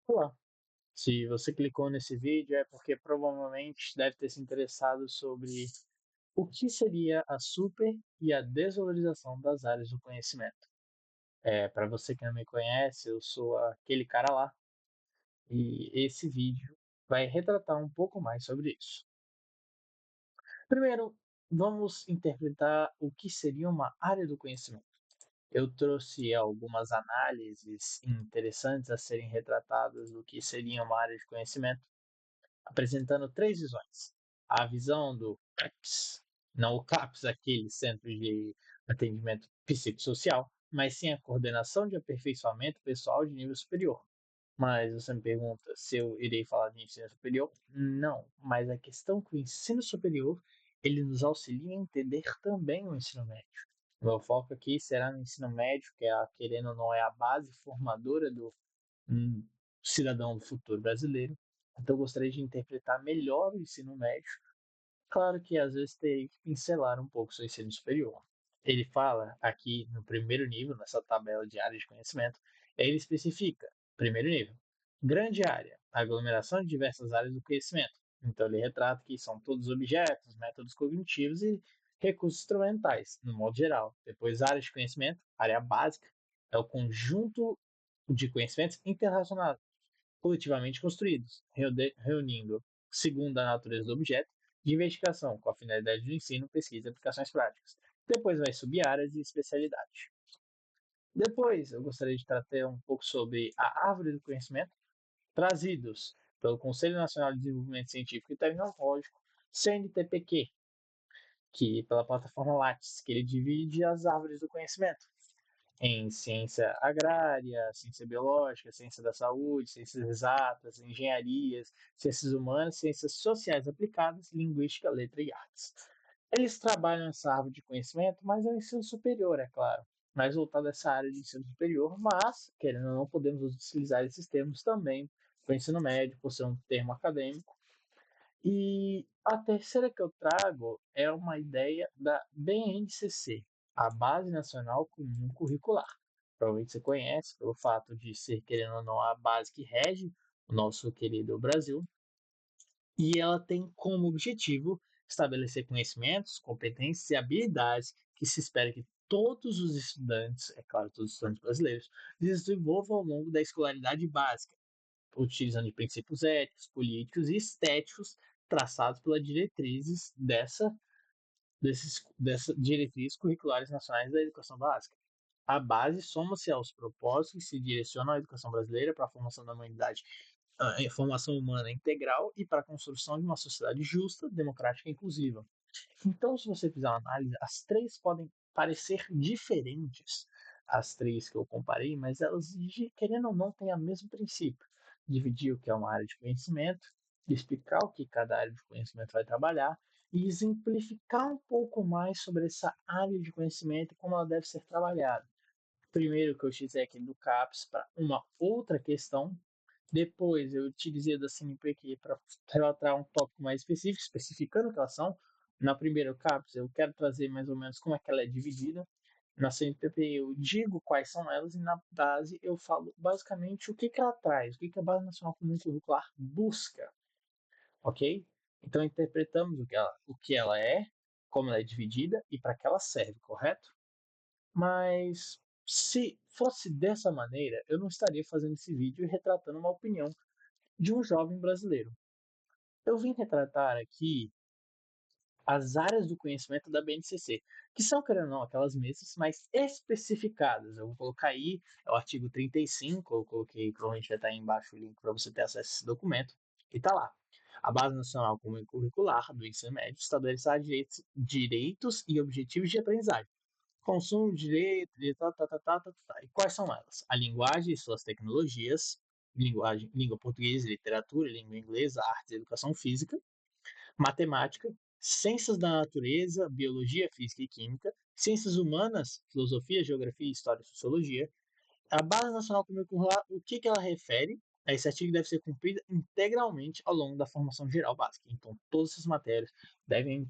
Olá, se você clicou nesse vídeo é porque provavelmente deve ter se interessado sobre o que seria a super e a desvalorização das áreas do conhecimento. Para você que não me conhece, eu sou aquele cara lá e esse vídeo vai retratar um pouco mais sobre isso. Primeiro, vamos interpretar o que seria uma área do conhecimento. Eu trouxe algumas análises interessantes a serem retratadas do que seria uma área de conhecimento apresentando três visões. A visão do CAPS, não o CAPS, aquele Centro de Atendimento Psicossocial, mas sim a Coordenação de Aperfeiçoamento Pessoal de Nível Superior. Mas você me pergunta se eu irei falar de ensino superior? Não, mas a questão é que o ensino superior ele nos auxilia a entender também o ensino médio. O meu foco aqui será no ensino médio, que é, querendo ou não, é a base formadora do um cidadão do futuro brasileiro. Então, eu gostaria de interpretar melhor o ensino médio. Claro que às vezes terei que pincelar um pouco sobre o ensino superior. Ele fala aqui no primeiro nível, nessa tabela de áreas de conhecimento, ele especifica, primeiro nível, grande área, aglomeração de diversas áreas do conhecimento. Então, ele retrata que são todos objetos, métodos cognitivos e recursos instrumentais, no modo geral. Depois, áreas de conhecimento, área básica, é o conjunto de conhecimentos interrelacionados, coletivamente construídos, reunindo, segundo a natureza do objeto, de investigação com a finalidade do ensino, pesquisa e aplicações práticas. Depois vai subir áreas e especialidade. Depois, eu gostaria de tratar um pouco sobre a árvore do conhecimento, trazidos pelo Conselho Nacional de Desenvolvimento Científico e Tecnológico, CNTPq, que pela plataforma Lattes, que ele divide as árvores do conhecimento em ciência agrária, ciência biológica, ciência da saúde, ciências exatas, engenharias, ciências humanas, ciências sociais aplicadas, linguística, letra e artes. Eles trabalham essa árvore de conhecimento, mas é o ensino superior, é claro, mais voltado a essa área de ensino superior, mas, querendo ou não, podemos utilizar esses termos também para o ensino médio, por ser um termo acadêmico. E a terceira que eu trago é uma ideia da BNCC, a Base Nacional Comum Curricular. Provavelmente você conhece pelo fato de ser, querendo ou não, a base que rege o nosso querido Brasil. E ela tem como objetivo estabelecer conhecimentos, competências e habilidades que se espera que todos os estudantes, é claro, todos os estudantes brasileiros, desenvolvam ao longo da escolaridade básica, utilizando princípios éticos, políticos e estéticos traçados pelas diretrizes dessas diretrizes curriculares nacionais da educação básica. A base soma-se aos propósitos que se direcionam à educação brasileira para a formação da humanidade, a formação humana integral e para a construção de uma sociedade justa, democrática e inclusiva. Então, se você fizer uma análise, as três podem parecer diferentes, as três que eu comparei, mas elas, querendo ou não, têm o mesmo princípio. Dividir o que é uma área de conhecimento, explicar o que cada área de conhecimento vai trabalhar e exemplificar um pouco mais sobre essa área de conhecimento e como ela deve ser trabalhada. Primeiro que eu utilizei aqui do CAPS para uma outra questão, depois eu utilizei da CNPq para relatar um tópico mais específico, especificando o que elas são. Na primeira CAPS eu quero trazer mais ou menos como é que ela é dividida. Na CNPq eu digo quais são elas e na base eu falo basicamente o que, que ela traz, o que, que a Base Nacional Comum Curricular busca, ok? Então interpretamos o que ela é, como ela é dividida e para que ela serve, correto? Mas se fosse dessa maneira, eu não estaria fazendo esse vídeo e retratando uma opinião de um jovem brasileiro. Eu vim retratar aqui as áreas do conhecimento da BNCC, que são, querendo ou não, aquelas mesmas, mas especificadas. Eu vou colocar aí, é o artigo 35, eu coloquei, provavelmente vai estar aí embaixo o link para você ter acesso a esse documento, e está lá. A Base Nacional Comum Curricular do Ensino Médio estabelecerá direitos e objetivos de aprendizagem, consumo de direito, de tá. E quais são elas? A linguagem e suas tecnologias, língua portuguesa, literatura, língua inglesa, artes e educação física, matemática, ciências da natureza, biologia, física e química, ciências humanas, filosofia, geografia, história e sociologia. A Base Nacional Comum Curricular, o que, que ela refere? Esse artigo deve ser cumprido integralmente ao longo da formação geral básica. Então, todas essas matérias devem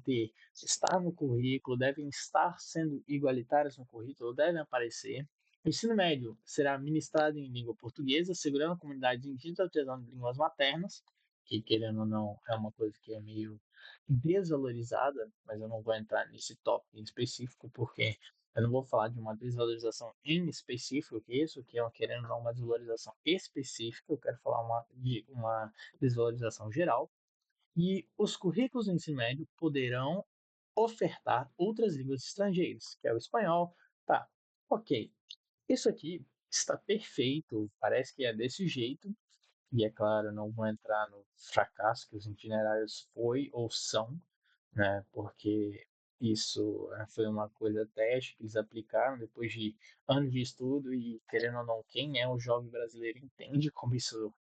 estar no currículo, devem estar sendo igualitárias no currículo, devem aparecer. O ensino médio será ministrado em língua portuguesa, segurando a comunidade indígena utilizando línguas maternas, que querendo ou não é uma coisa que é meio desvalorizada, mas eu não vou entrar nesse tópico em específico, porque eu não vou falar de uma desvalorização em específico, que isso, que é querendo ou não uma desvalorização específica, eu quero falar de uma desvalorização geral. E os currículos do ensino médio poderão ofertar outras línguas estrangeiras, que é o espanhol. Tá, ok. Isso aqui está perfeito, parece que é desse jeito, e é claro, não vou entrar no fracasso que os itinerários foi ou são, né? Porque isso foi uma coisa teste que eles aplicaram depois de anos de estudo e, querendo ou não, quem é o jovem brasileiro entende como isso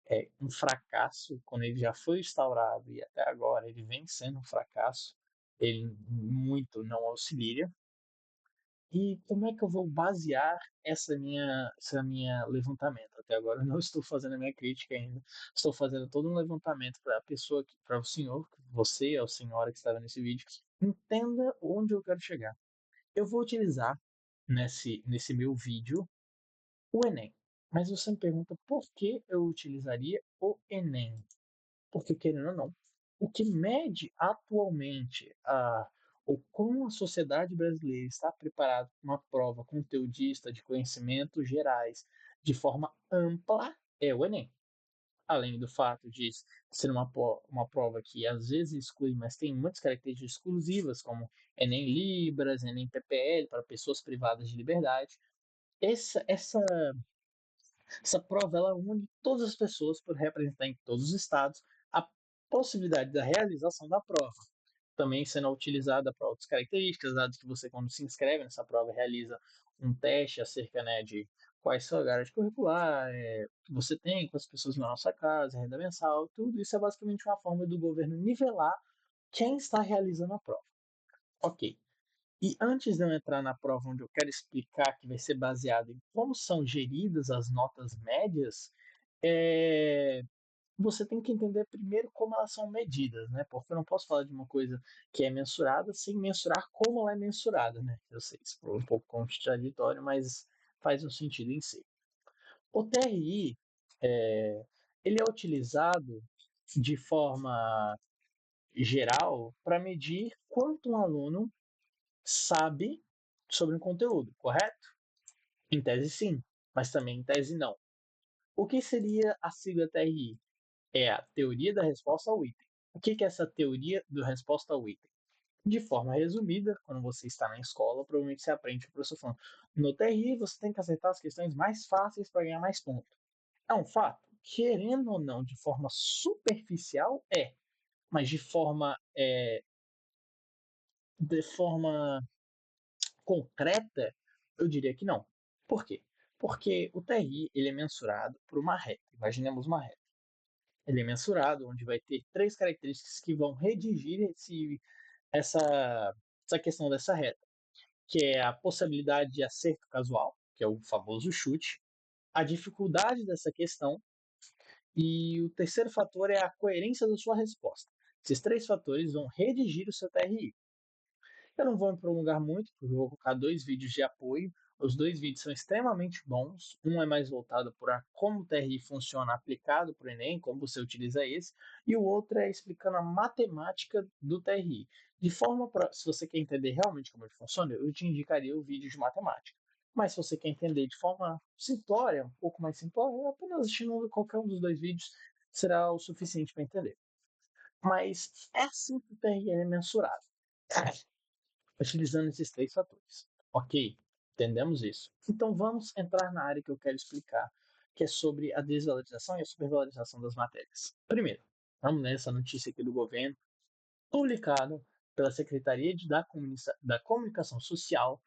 é um fracasso quando ele já foi instaurado e até agora ele vem sendo um fracasso. Ele muito não auxilia. E como é que eu vou basear essa minha levantamento? Até agora eu não estou fazendo a minha crítica ainda. Estou fazendo todo um levantamento para a pessoa, para o senhor, você é a senhora que está vendo esse vídeo, entenda onde eu quero chegar. Eu vou utilizar nesse meu vídeo o Enem. Mas você me pergunta por que eu utilizaria o Enem? Porque, querendo ou não, o que mede atualmente o como a sociedade brasileira está preparada para uma prova conteudista de conhecimentos gerais de forma ampla é o Enem. Além do fato de ser uma prova que às vezes exclui, mas tem muitas características exclusivas, como Enem Libras, Enem PPL, para pessoas privadas de liberdade. Essa prova ela une todas as pessoas por representar em todos os estados a possibilidade da realização da prova, também sendo utilizada para outras características, dados que você, quando se inscreve nessa prova, realiza um teste acerca, né, de quais são a grade curricular, que você tem, quantas pessoas na nossa casa, renda mensal, tudo isso é basicamente uma forma do governo nivelar quem está realizando a prova. Ok. E antes de eu entrar na prova onde eu quero explicar que vai ser baseado em como são geridas as notas médias, é, você tem que entender primeiro como elas são medidas, né? Porque eu não posso falar de uma coisa que é mensurada sem mensurar como ela é mensurada, né? Eu sei, isso é um pouco contraditório, mas faz um sentido em si. O TRI, é, ele é utilizado de forma geral para medir quanto um aluno sabe sobre um conteúdo, correto? Em tese sim, mas também em tese não. O que seria a sigla TRI? É a teoria da resposta ao item. O que é essa teoria da resposta ao item? De forma resumida, quando você está na escola, provavelmente você aprende o professor falando: no TRI você tem que acertar as questões mais fáceis para ganhar mais pontos. É um fato? Querendo ou não, de forma superficial, é. Mas de forma concreta, eu diria que não. Por quê? Porque o TRI ele é mensurado por uma reta. Imaginemos uma reta. Ele é mensurado onde vai ter três características que vão redigir essa, essa questão dessa reta, que é a possibilidade de acerto casual, que é o famoso chute, a dificuldade dessa questão e o terceiro fator é a coerência da sua resposta. Esses três fatores vão redigir o seu TRI. Eu não vou me prolongar muito, porque eu vou colocar dois vídeos de apoio. Os dois vídeos são extremamente bons. Um é mais voltado para como o TRI funciona aplicado para o Enem, como você utiliza esse, e o outro é explicando a matemática do TRI. De forma para, se você quer entender realmente como ele funciona, eu te indicaria o vídeo de matemática. Mas se você quer entender de forma simplória, um pouco mais simplória, apenas assistindo qualquer um dos dois vídeos será o suficiente para entender. Mas é assim que o TRI é mensurado utilizando esses três fatores. Ok, entendemos isso. Então vamos entrar na área que eu quero explicar, que é sobre a desvalorização e a supervalorização das matérias. Primeiro, vamos nessa notícia aqui do governo, publicado pela Secretaria da Comunicação Social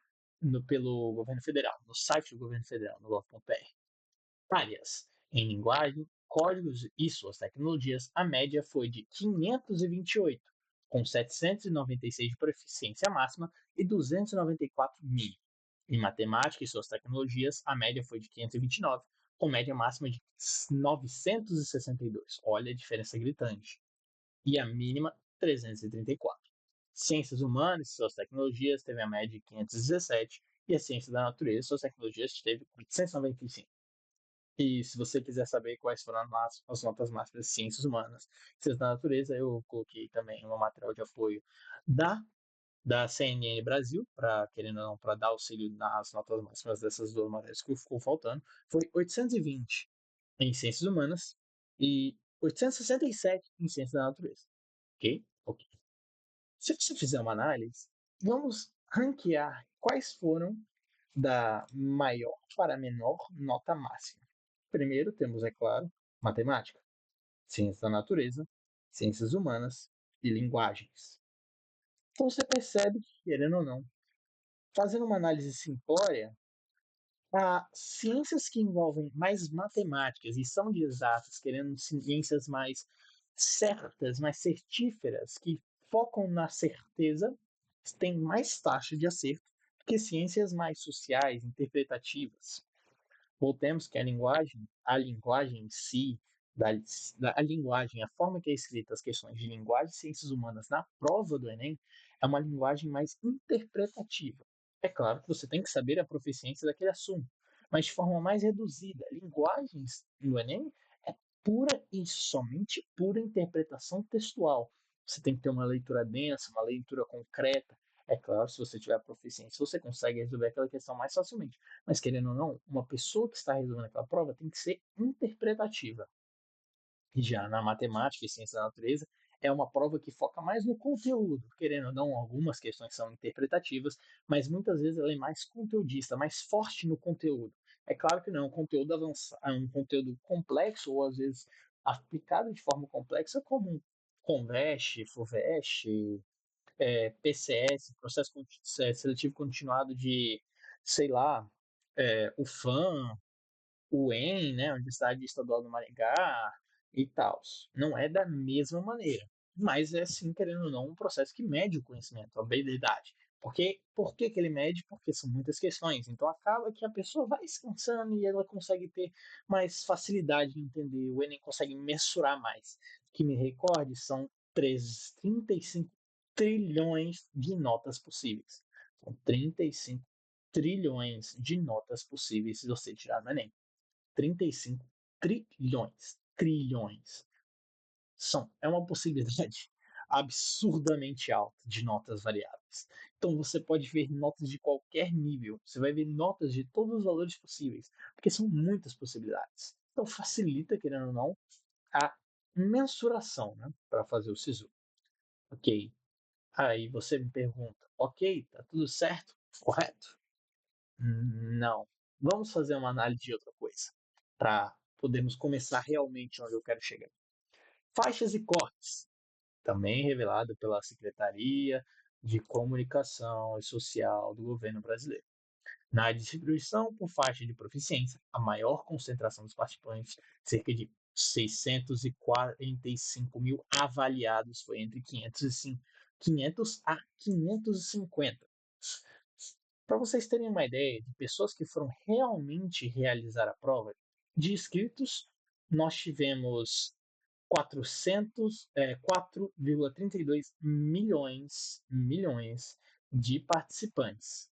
pelo governo federal, no site do governo federal, no gov.br. Áreas em linguagem, códigos e suas tecnologias, a média foi de 528, com 796 de proficiência máxima e 294 mil. Em matemática e suas tecnologias, a média foi de 529, com média máxima de 962. Olha a diferença gritante. E a mínima, 334. Ciências humanas e suas tecnologias teve a média de 517 e a ciência da natureza e suas tecnologias teve 895. E se você quiser saber quais foram as notas máximas de ciências humanas, ciências da natureza, eu coloquei também um material de apoio da, da CNN Brasil, para querendo ou não, para dar auxílio nas notas máximas dessas duas matérias que ficou faltando. Foi 820 em ciências humanas e 867 em ciências da natureza. Ok? Ok. Se você fizer uma análise, vamos ranquear quais foram da maior para a menor nota máxima. Primeiro temos, é claro, matemática, ciências da natureza, ciências humanas e linguagens. Então você percebe que, querendo ou não, fazendo uma análise simplória, as ciências que envolvem mais matemáticas e são de exatas, querendo ciências mais certas, mais certíferas, que focam na certeza, têm mais taxa de acerto do que ciências mais sociais, interpretativas. Voltemos que a linguagem em si, da, a linguagem, a forma que é escrita as questões de linguagem e ciências humanas na prova do Enem, é uma linguagem mais interpretativa. É claro que você tem que saber a proficiência daquele assunto, mas de forma mais reduzida. Linguagens no Enem é pura e somente pura interpretação textual. Você tem que ter uma leitura densa, uma leitura concreta. É claro, se você tiver proficiência, você consegue resolver aquela questão mais facilmente. Mas, querendo ou não, uma pessoa que está resolvendo aquela prova tem que ser interpretativa. E já na matemática e ciência da natureza, é uma prova que foca mais no conteúdo. Querendo ou não, algumas questões são interpretativas, mas muitas vezes ela é mais conteudista, mais forte no conteúdo. É claro que não é um conteúdo avançado, é um conteúdo complexo, ou às vezes aplicado de forma complexa, como Conveste, FUVEST, PCS, processo seletivo continuado de, sei lá, o FAM, o UEM, né, Universidade Estadual do Maringá e tal. Não é da mesma maneira, mas é sim, querendo ou não, um processo que mede o conhecimento, a habilidade. Por que ele mede? Porque são muitas questões. Então acaba que a pessoa vai se cansando e ela consegue ter mais facilidade em entender. O Enem consegue mensurar mais. Que me recorde, são 35 trilhões de notas possíveis. São 35 trilhões de notas possíveis se você tirar no Enem. 35 trilhões. Trilhões. É uma possibilidade absurdamente alta de notas variáveis. Então você pode ver notas de qualquer nível. Você vai ver notas de todos os valores possíveis, porque são muitas possibilidades. Então facilita, querendo ou não, a mensuração, né, para fazer o SISU. Ok. Aí você me pergunta, ok, tá tudo certo? Correto? Não. Vamos fazer uma análise de outra coisa, para podermos começar realmente onde eu quero chegar. Faixas e cortes, também revelado pela Secretaria de Comunicação e Social do governo brasileiro. Na distribuição por faixa de proficiência, a maior concentração dos participantes, cerca de 645 mil avaliados, foi entre 500 a 550. Para vocês terem uma ideia de pessoas que foram realmente realizar a prova, de inscritos, nós tivemos 4,32 milhões de participantes,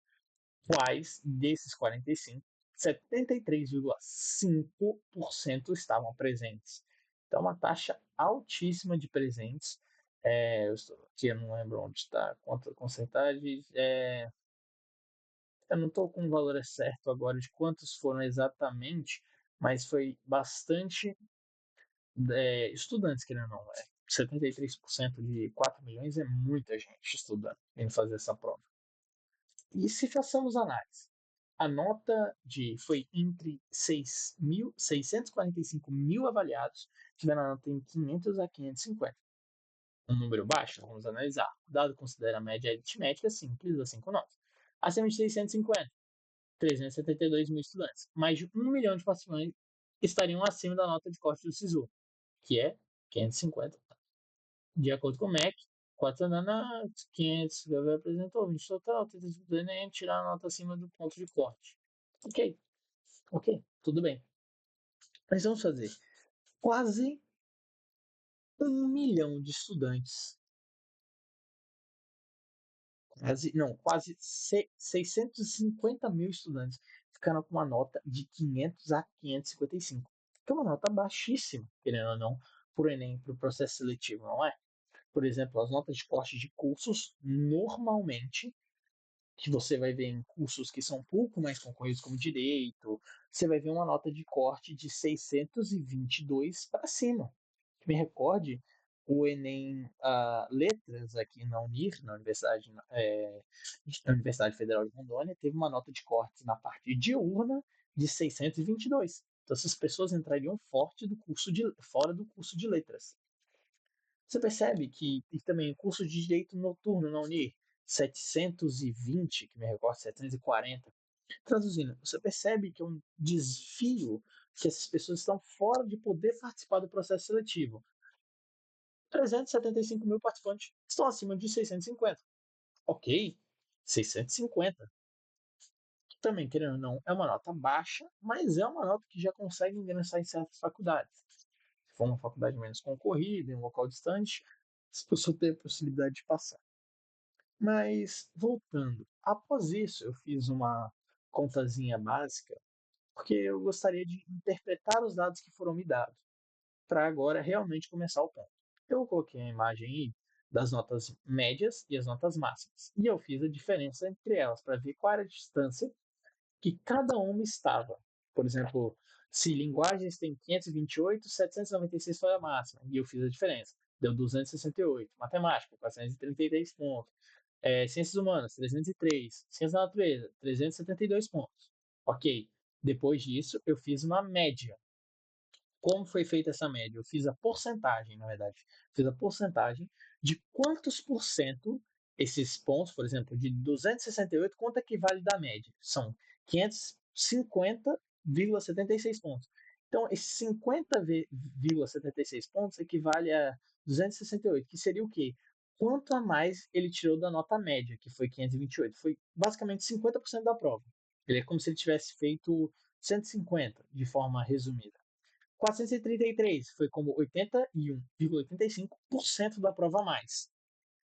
quais desses 45, 73,5% estavam presentes. Então, uma taxa altíssima de presentes. Eu estou aqui, eu não lembro onde está, quanto porcentagem. Eu não estou com o valor certo agora de quantos foram exatamente, mas foi bastante estudantes, querendo ou não. 73% de 4 milhões é muita gente estudando, indo fazer essa prova. E se façamos análise? A nota foi entre 645 mil avaliados, tiveram a nota em 500 a 550. Um número baixo? Vamos analisar. O dado considera a média aritmética simples das 5 notas. Acima de 650, 372 mil estudantes. Mais de 1 milhão de participantes estariam acima da nota de corte do SISU, que é 550. De acordo com o MEC, 4 anos, 500 apresentou 20 total, 35 do Enem, tirar a nota acima do ponto de corte. Ok, ok, tudo bem. Mas vamos fazer quase 1 milhão de estudantes quase 650 mil estudantes ficaram com uma nota de 500 a 555, que é uma nota baixíssima, querendo ou não, para o Enem, para o processo seletivo, não é? Por exemplo, as notas de corte de cursos, normalmente, que você vai ver em cursos que são um pouco mais concorridos, como direito, você vai ver uma nota de corte de 622 para cima. Que me recorde, o Enem Letras aqui na Unir, na Universidade Federal de Rondônia, teve uma nota de corte na parte diurna de 622. Então essas pessoas entrariam forte fora do curso de letras. Você percebe que e também o curso de direito noturno na Unir, 720, que me recordo, 740. Traduzindo, você percebe que é um desvio, que essas pessoas estão fora de poder participar do processo seletivo. 375 mil participantes estão acima de 650. Ok, 650. Também, querendo ou não, é uma nota baixa, mas é uma nota que já consegue ingressar em certas faculdades. Se for uma faculdade menos concorrida, em um local distante, as pessoas têm a possibilidade de passar. Mas, voltando, após isso eu fiz uma contazinha básica, porque eu gostaria de interpretar os dados que foram me dados, para agora realmente começar o ponto. Eu coloquei a imagem aí das notas médias e as notas máximas, e eu fiz a diferença entre elas, para ver qual era a distância que cada uma estava. Por exemplo, se linguagens tem 528, 796 foi a máxima, e eu fiz a diferença. Deu 268. Matemática, 433 pontos. Ciências humanas, 303. Ciências da natureza, 372 pontos. Ok. Depois disso, eu fiz uma média. Como foi feita essa média? Eu fiz a porcentagem, na verdade. Fiz a porcentagem de quantos por cento esses pontos, por exemplo, de 268, quanto equivale da média? São 550,76 pontos. Então, esses 50,76 pontos equivale a 268, que seria o quê? Quanto a mais ele tirou da nota média, que foi 528? Foi basicamente 50% da prova. Ele é como se ele tivesse feito 150, de forma resumida. 433 foi como 81,85% da prova a mais.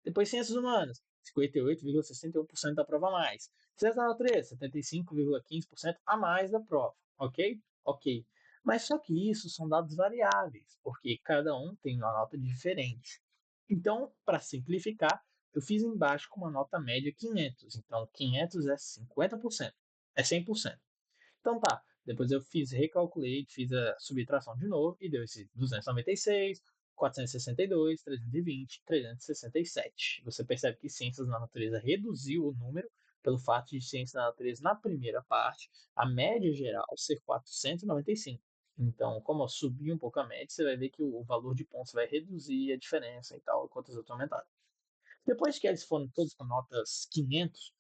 Depois, ciências humanas, 58,61% da prova a mais. Ciências da natureza, 75,15% a mais da prova. Ok? Ok. Mas só que isso são dados variáveis, porque cada um tem uma nota diferente. Então, para simplificar, eu fiz embaixo com uma nota média 500. Então, 500 é 50%. É 100%. Então tá, depois eu recalculei, fiz a subtração de novo e deu esse 296, 462, 320, 367. Você percebe que ciências da natureza reduziu o número pelo fato de ciências da natureza na primeira parte, a média geral ser 495. Então, como eu subi um pouco a média, você vai ver que o valor de pontos vai reduzir a diferença e tal, enquanto as outras aumentaram. Depois que eles foram todos com notas 500,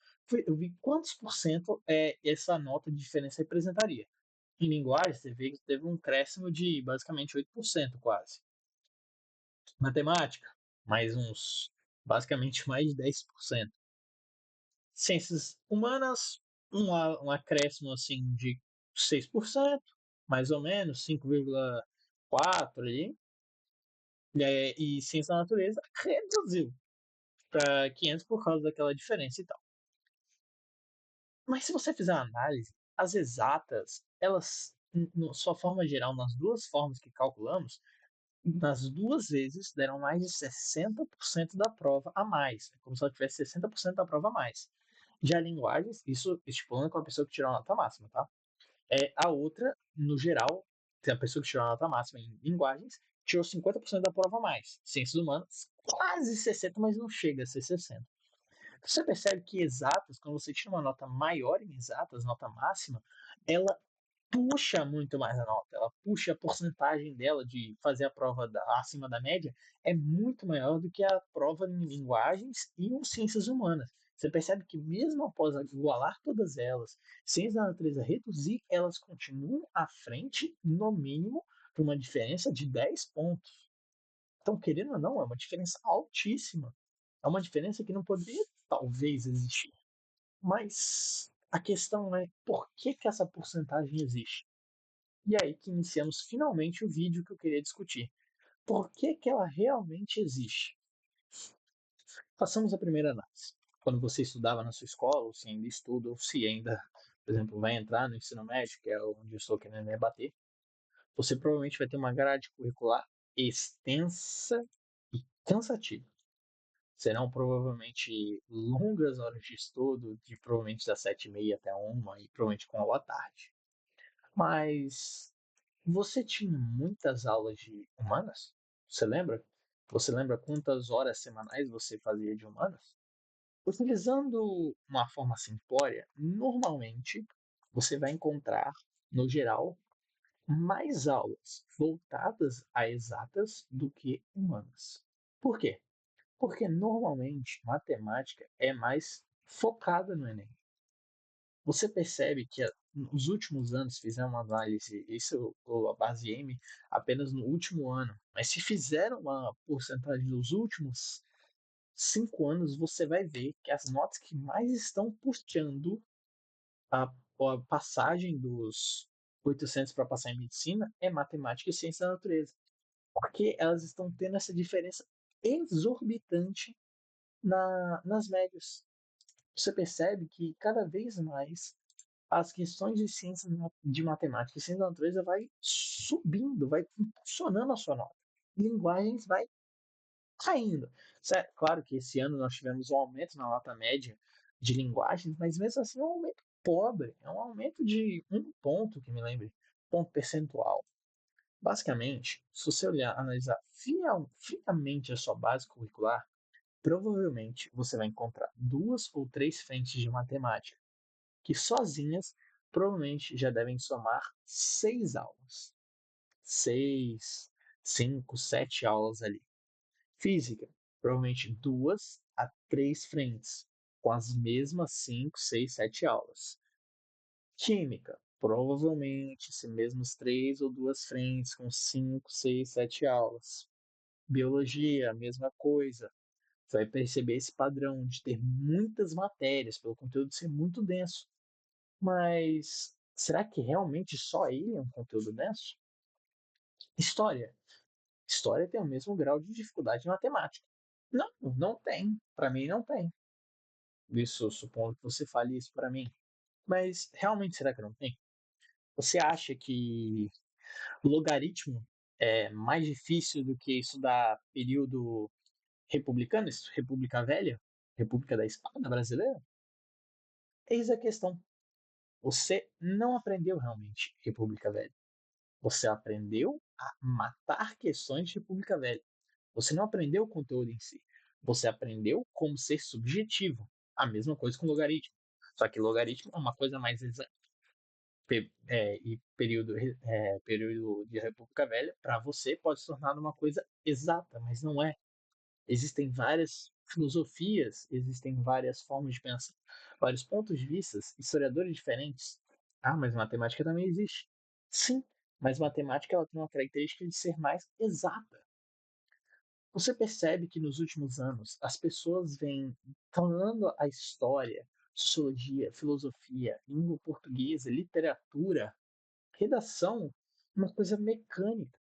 eu vi quantos por cento essa nota de diferença representaria. Em linguagem, você vê que teve um crescimento de basicamente 8% quase. Matemática, basicamente mais de 10%. Ciências humanas, um acréscimo assim de 6%, mais ou menos, 5,4% ali. E ciência da natureza reduziu para 500 por causa daquela diferença e tal. Mas se você fizer uma análise, as exatas, elas, na sua forma geral, nas duas formas que calculamos, nas duas vezes deram mais de 60% da prova a mais. É como se ela tivesse 60% da prova a mais. Já linguagens, isso estipulando com a pessoa que tirou a nota máxima, tá? A outra, no geral, tem a pessoa que tirou a nota máxima em linguagens, tirou 50% da prova a mais. Ciências humanas, quase 60%, mas não chega a ser 60%. Você percebe que exatas, quando você tira uma nota maior em exatas, nota máxima, ela puxa muito mais a nota, ela puxa a porcentagem dela de fazer a prova acima da média é muito maior do que a prova em linguagens e em ciências humanas. Você percebe que mesmo após igualar todas elas, ciências da natureza reduzir, elas continuam à frente, no mínimo, por uma diferença de 10 pontos. Então, querendo ou não, é uma diferença altíssima. É uma diferença que não poderia, talvez, existir. Mas a questão é por que, que essa porcentagem existe? E aí que iniciamos finalmente o vídeo que eu queria discutir. Por que, que ela realmente existe? Façamos a primeira análise. quando você estudava na sua escola, ou se ainda estuda, ou se ainda, por exemplo, vai entrar no ensino médio, que é onde eu estou querendo debater, você provavelmente vai ter uma grade curricular extensa e cansativa. Serão provavelmente longas horas de estudo, de provavelmente das 7h30 até uma, e provavelmente com aula à tarde. Mas você tinha muitas aulas de humanas? Você lembra? Você lembra quantas horas semanais você fazia de humanas? Utilizando uma forma simplória, normalmente você vai encontrar, no geral, mais aulas voltadas a exatas do que humanas. Por quê? Porque normalmente matemática é mais focada no Enem. Você percebe que nos últimos anos fizeram uma análise, isso eu baseei-me apenas no último ano, mas se fizeram uma porcentagem nos últimos 5 anos, você vai ver que as notas que mais estão puxando a, a passagem dos 800 para passar em medicina é matemática e ciência da natureza, porque elas estão tendo essa diferença exorbitante nas médias. Você percebe que cada vez mais as questões de ciência de matemática e ciência da natureza vai subindo, vai impulsionando a sua nota. Linguagens vai caindo. Claro que esse ano nós tivemos um aumento na nota média de linguagens, mas mesmo assim é um aumento pobre, é um aumento de um ponto, que me lembre, ponto percentual. Basicamente, se você olhar, analisar friamente a sua base curricular, provavelmente você vai encontrar 2 ou 3 frentes de matemática, que sozinhas provavelmente já devem somar 6 aulas. 6, 5, 7 aulas ali. Física, provavelmente 2 a 3 frentes, com as mesmas 5, 6, 7 aulas. Química, provavelmente esses mesmos 3 ou 2 frentes, com 5, 6, 7 aulas. Biologia, a mesma coisa. Você vai perceber esse padrão de ter muitas matérias, pelo conteúdo ser muito denso. Mas será que realmente só ele é um conteúdo denso? História. História tem o mesmo grau de dificuldade de matemática. Não, não tem. Para mim, não tem. Isso, supondo que você fale isso para mim. Mas realmente será que não tem? Você acha que logaritmo é mais difícil do que estudar período republicano, República Velha? República da Espada brasileira? Eis a questão. Você não aprendeu realmente República Velha. Você aprendeu a matar questões de República Velha. Você não aprendeu o conteúdo em si. Você aprendeu como ser subjetivo. A mesma coisa com logaritmo. Só que logaritmo é uma coisa mais exata. E período de República Velha, para você, pode se tornar uma coisa exata, mas não é. Existem várias filosofias, existem várias formas de pensar, vários pontos de vista, historiadores diferentes. Ah, mas matemática também existe. Sim, mas matemática ela tem uma característica de ser mais exata. Você percebe que nos últimos anos as pessoas vêm falando a história, sociologia, filosofia, língua portuguesa, literatura, redação, uma coisa mecânica.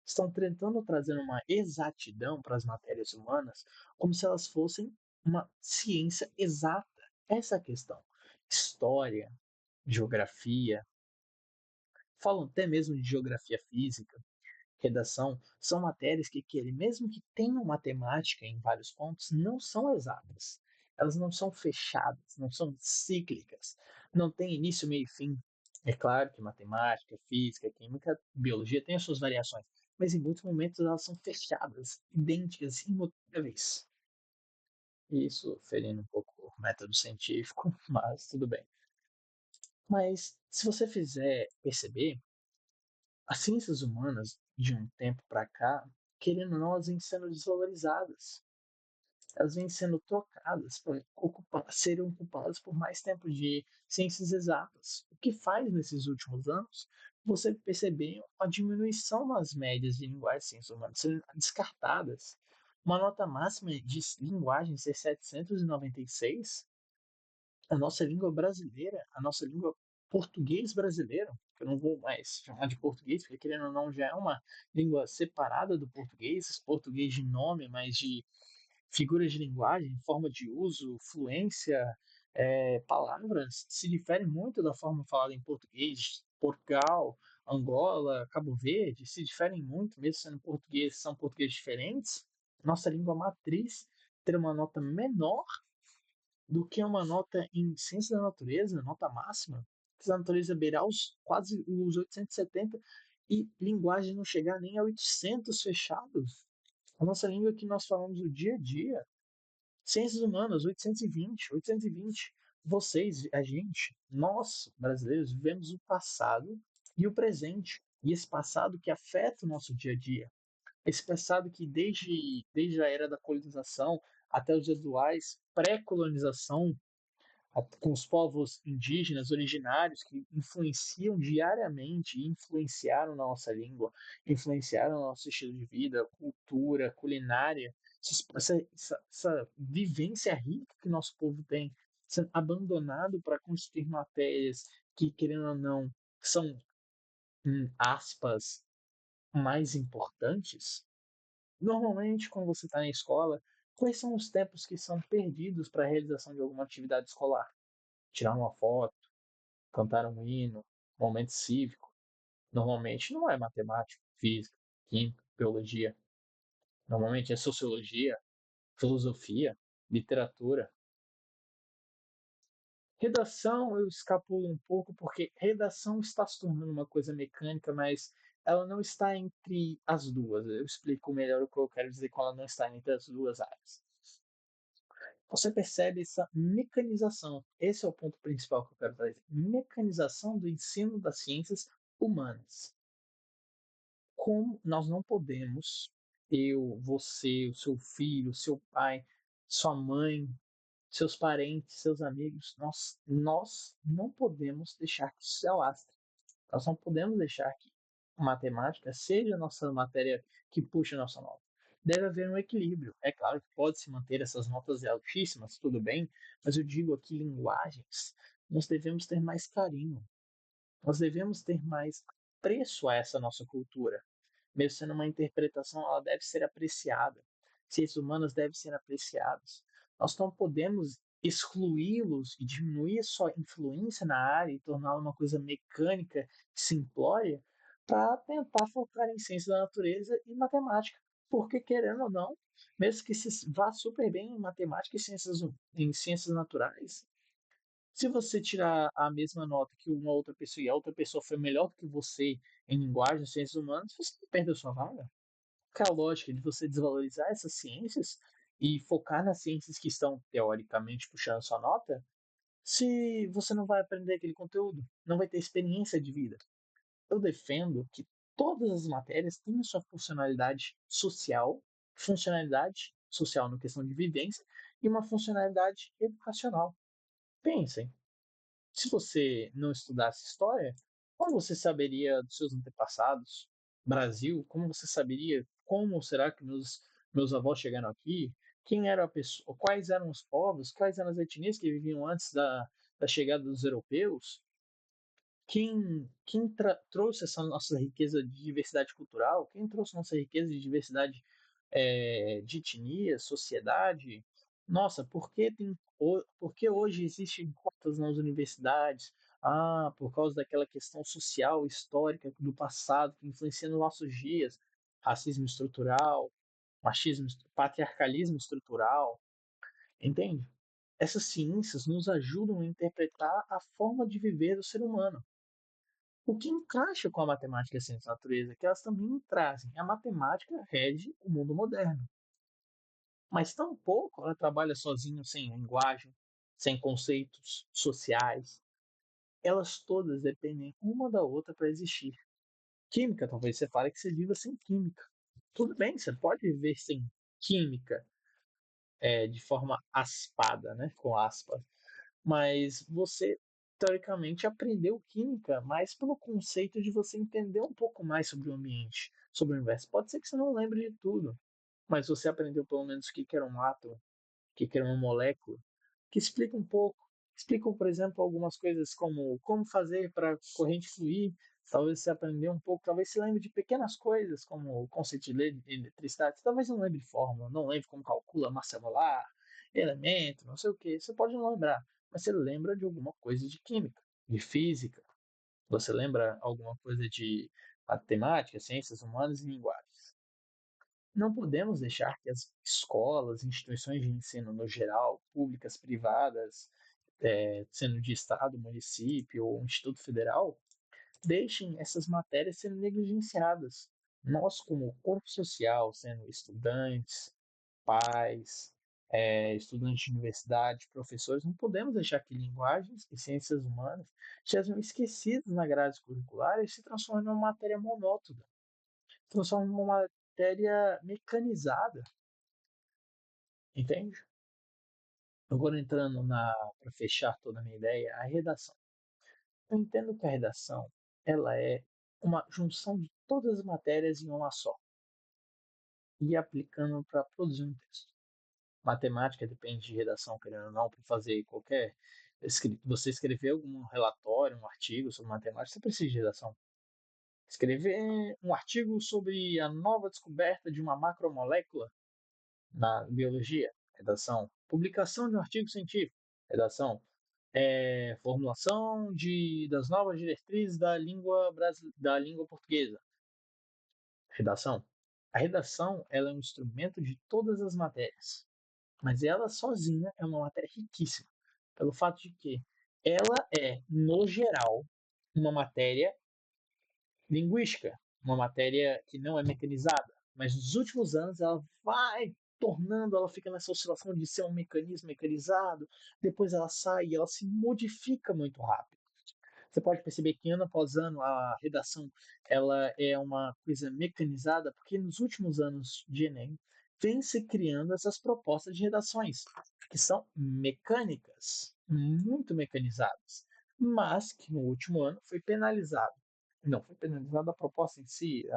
Estão tentando trazer uma exatidão para as matérias humanas, como se elas fossem uma ciência exata. Essa é a questão. História, geografia, falam até mesmo de geografia física, redação, são matérias que mesmo que tenham matemática em vários pontos, não são exatas. Elas não são fechadas, não são cíclicas, não tem início, meio e fim. É claro que matemática, física, química, biologia têm as suas variações, mas em muitos momentos elas são fechadas, idênticas, imutáveis. Isso ferindo um pouco o método científico, mas tudo bem. Mas se você fizer perceber, as ciências humanas, de um tempo para cá, querendo ou não, elas vêm sendo desvalorizadas. Elas vêm sendo trocadas para serem ocupadas por mais tempo de ciências exatas. O que faz nesses últimos anos você perceber uma diminuição nas médias de linguagem de ciências humanas, sendo descartadas. Uma nota máxima de linguagem ser 796, a nossa língua brasileira, a nossa língua português brasileiro, que eu não vou mais chamar de português, porque querendo ou não já é uma língua separada do português de nome, mas de Figuras de linguagem, forma de uso, fluência, palavras se diferem muito da forma falada em português. Portugal, Angola, Cabo Verde se diferem muito, mesmo sendo português, são portugueses diferentes. Nossa língua matriz ter uma nota menor do que uma nota em ciência da natureza, nota máxima. Ciência da natureza beirar quase os 870 e linguagem não chegar nem a 800 fechados. A nossa língua que nós falamos o dia a dia. Ciências humanas, 820, 820. Vocês, a gente, nós, brasileiros, vivemos o passado e o presente. E esse passado que afeta o nosso dia a dia. Esse passado que desde a era da colonização até os dias atuais, pré-colonização, com os povos indígenas originários que influenciam diariamente e influenciaram na nossa língua, influenciaram no nosso estilo de vida, cultura, culinária, essa vivência rica que nosso povo tem, sendo abandonado para construir matérias que, querendo ou não, são, aspas, mais importantes. Normalmente, quando você está na escola, quais são os tempos que são perdidos para a realização de alguma atividade escolar? Tirar uma foto, cantar um hino, momento cívico. Normalmente não é matemática, física, química, biologia. Normalmente é sociologia, filosofia, literatura. Redação eu escapulo um pouco porque redação está se tornando uma coisa mecânica, mas ela não está entre as duas. Eu explico melhor o que eu quero dizer com ela não está entre as duas áreas. Você percebe essa mecanização. Esse é o ponto principal que eu quero trazer. Mecanização do ensino das ciências humanas. Como nós não podemos, eu, você, o seu filho, seu pai, sua mãe, seus parentes, seus amigos, nós não podemos deixar que isso se alastre. Nós não podemos deixar que a matemática seja a nossa matéria que puxa a nossa nota. Deve haver um equilíbrio. É claro que pode se manter essas notas altíssimas, tudo bem, mas eu digo aqui linguagens. Nós devemos ter mais carinho, nós devemos ter mais apreço a essa nossa cultura. Mesmo sendo uma interpretação, ela deve ser apreciada. Ciências humanas devem ser apreciadas. Nós não podemos excluí-los e diminuir sua influência na área e torná-la uma coisa mecânica, simplória, para tentar focar em ciência da natureza e matemática. Porque, querendo ou não, mesmo que se vá super bem em matemática e em ciências naturais, se você tirar a mesma nota que uma outra pessoa e a outra pessoa foi melhor do que você em linguagem, ciências humanas, você perdeu sua vaga. Qual é a lógica de você desvalorizar essas ciências e focar nas ciências que estão teoricamente puxando sua nota, se você não vai aprender aquele conteúdo, não vai ter experiência de vida? Eu defendo que todas as matérias têm sua funcionalidade social na questão de vivência e uma funcionalidade educacional. Pensem, se você não estudasse história, como você saberia dos seus antepassados? Brasil, como você saberia como será que meus avós chegaram aqui? Quem era a pessoa? Quais eram os povos? Quais eram as etnias que viviam antes da chegada dos europeus? Quem trouxe essa nossa riqueza de diversidade cultural? Quem trouxe nossa riqueza de diversidade de etnia, sociedade? Nossa, por que hoje existem cotas nas universidades? Ah, por causa daquela questão social, histórica do passado que influencia nos nossos dias. Racismo estrutural, patriarcalismo estrutural, entende? Essas ciências nos ajudam a interpretar a forma de viver do ser humano. O que encaixa com a matemática e a ciência da natureza, que elas também trazem. A matemática rege o mundo moderno, mas tampouco ela trabalha sozinha, sem linguagem, sem conceitos sociais. Elas todas dependem uma da outra para existir. Química, talvez você fale que você viva sem química. Tudo bem, você pode viver sem química, de forma aspada, né, com aspas, mas você teoricamente aprendeu química mais pelo conceito de você entender um pouco mais sobre o ambiente, sobre o universo. Pode ser que você não lembre de tudo, mas você aprendeu pelo menos o que era um átomo, o que era uma molécula, que explica um pouco. Explicam, por exemplo, algumas coisas como fazer para corrente fluir, Talvez você aprendeu um pouco, talvez você lembre de pequenas coisas, como o conceito de eletricidade. Talvez não lembre de fórmula, não lembre como calcula massa molar, elemento, não sei o que. Você pode não lembrar, mas você lembra de alguma coisa de química, de física. Você lembra alguma coisa de matemática, ciências humanas e linguagens. Não podemos deixar que as escolas, instituições de ensino no geral, públicas, privadas, sendo de estado, município ou instituto federal, deixem essas matérias serem negligenciadas. Nós, como corpo social, sendo estudantes, pais, estudantes de universidade, professores, não podemos deixar que linguagens e ciências humanas sejam esquecidas na grade curricular e se transformem numa matéria monótona, se transformem numa matéria mecanizada, entende? Agora entrando para fechar toda a minha ideia, a redação. Eu entendo que a redação ela é uma junção de todas as matérias em uma só e aplicando para produzir um texto. Matemática depende de redação, querendo ou não, para fazer qualquer. Você escrever algum relatório, um artigo sobre matemática, você precisa de redação. Escrever um artigo sobre a nova descoberta de uma macromolécula na biologia, redação. Publicação de um artigo científico, redação. Formulação das novas diretrizes da língua portuguesa, redação. A redação ela é um instrumento de todas as matérias, mas ela sozinha é uma matéria riquíssima, pelo fato de que ela é, no geral, uma matéria linguística, uma matéria que não é mecanizada, mas nos últimos anos ela vai tornando, ela fica nessa oscilação de ser um mecanismo mecanizado, depois ela sai e ela se modifica muito rápido. Você pode perceber que ano após ano a redação ela é uma coisa mecanizada, porque nos últimos anos de Enem vem se criando essas propostas de redações que são mecânicas, muito mecanizadas, mas que no último ano foi penalizado. Não foi penalizado a proposta em si,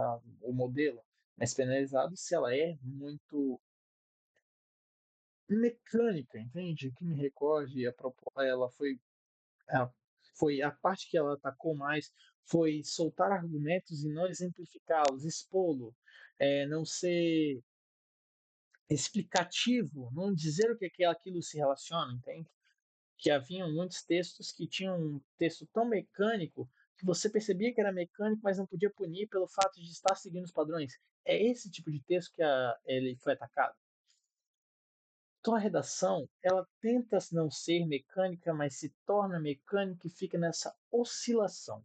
o modelo, mas penalizado se ela é muito mecânica, entende? Que me recorde, ela é, foi a parte que ela atacou mais foi soltar argumentos e não exemplificá-los, expô-lo, não ser explicativo, não dizer o que é que aquilo se relaciona, entende? Que haviam muitos textos que tinham um texto tão mecânico que você percebia que era mecânico, mas não podia punir pelo fato de estar seguindo os padrões. É esse tipo de texto que ele foi atacado. Então a redação, ela tenta não ser mecânica, mas se torna mecânica e fica nessa oscilação.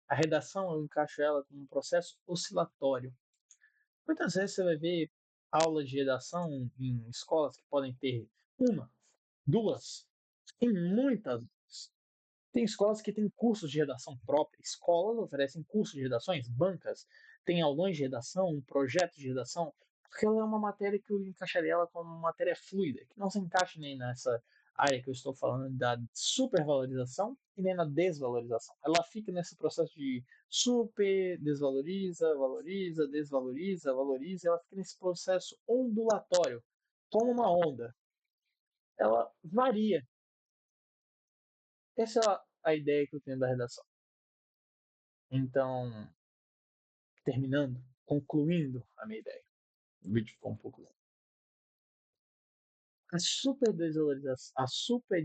A redação, eu encaixo ela como um processo oscilatório. Muitas vezes você vai ver aulas de redação em escolas que podem ter uma, duas, e muitas tem escolas que têm cursos de redação própria. Escolas oferecem cursos de redações, bancas, tem aulões de redação, projetos de redação, porque ela é uma matéria que eu encaixaria ela como uma matéria fluida, que não se encaixa nem nessa área que eu estou falando da supervalorização e nem na desvalorização. Ela fica nesse processo de super, desvaloriza, valoriza, desvaloriza, valoriza, ela fica nesse processo ondulatório, como uma onda. Ela varia. Essa é a ideia que eu tenho da redação. Então, terminando, concluindo a minha ideia, o vídeo ficou um pouco longo. A super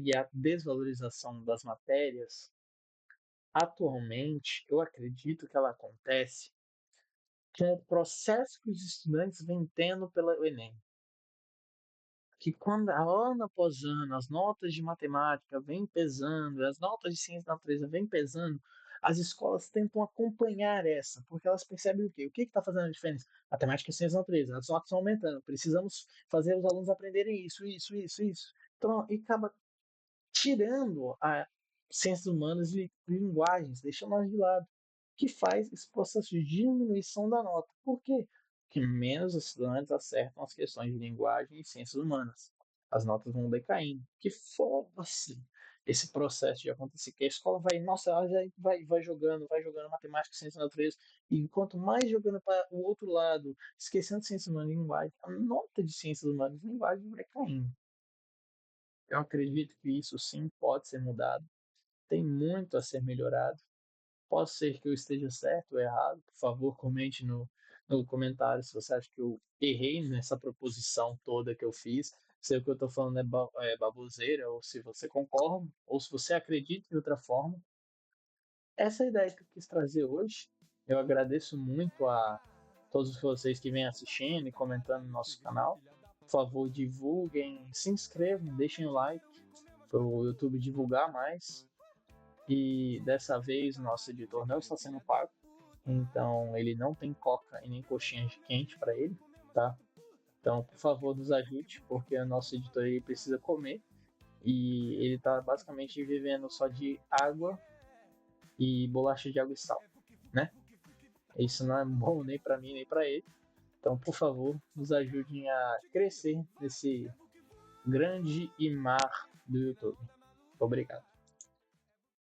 e a desvalorização das matérias, atualmente, eu acredito que ela acontece com o processo que os estudantes vêm tendo pelo Enem. Que quando ano após ano as notas de matemática vêm pesando, as notas de ciência da natureza vêm pesando, as escolas tentam acompanhar essa, porque elas percebem o quê? O que está fazendo a diferença? Matemática e ciência da natureza, as notas estão aumentando, precisamos fazer os alunos aprenderem isso. Então, e acaba tirando a ciências humanas e linguagens, deixando elas de lado, que faz esse processo de diminuição da nota. Por quê? Porque menos estudantes acertam as questões de linguagem e ciências humanas. As notas vão decaindo. Que força esse processo de acontecer, que a escola vai, nossa, ela já vai jogando matemática, ciência da natureza, e enquanto mais jogando para o outro lado, esquecendo ciências humanas e linguagem, a nota de ciências humanas e linguagem vai caindo. Eu acredito que isso sim pode ser mudado, tem muito a ser melhorado, Pode ser que eu esteja certo ou errado. Por favor, comente no comentário se você acha que eu errei nessa proposição toda que eu fiz. Se o que eu estou falando é baboseira, ou se você concorda, ou se você acredita de outra forma. Essa é a ideia que eu quis trazer hoje. Eu agradeço muito a todos vocês que vêm assistindo e comentando no nosso canal. Por favor, divulguem, se inscrevam, deixem o like para o YouTube divulgar mais. E dessa vez, nosso editor não está sendo pago, então ele não tem coca e nem coxinha de quente para ele, tá? Então, por favor, nos ajude, porque o nosso editor ele precisa comer e ele está basicamente vivendo só de água e bolacha de água e sal, né? Isso não é bom nem para mim nem para ele. Então, por favor, nos ajudem a crescer nesse grande e mar do YouTube. Obrigado.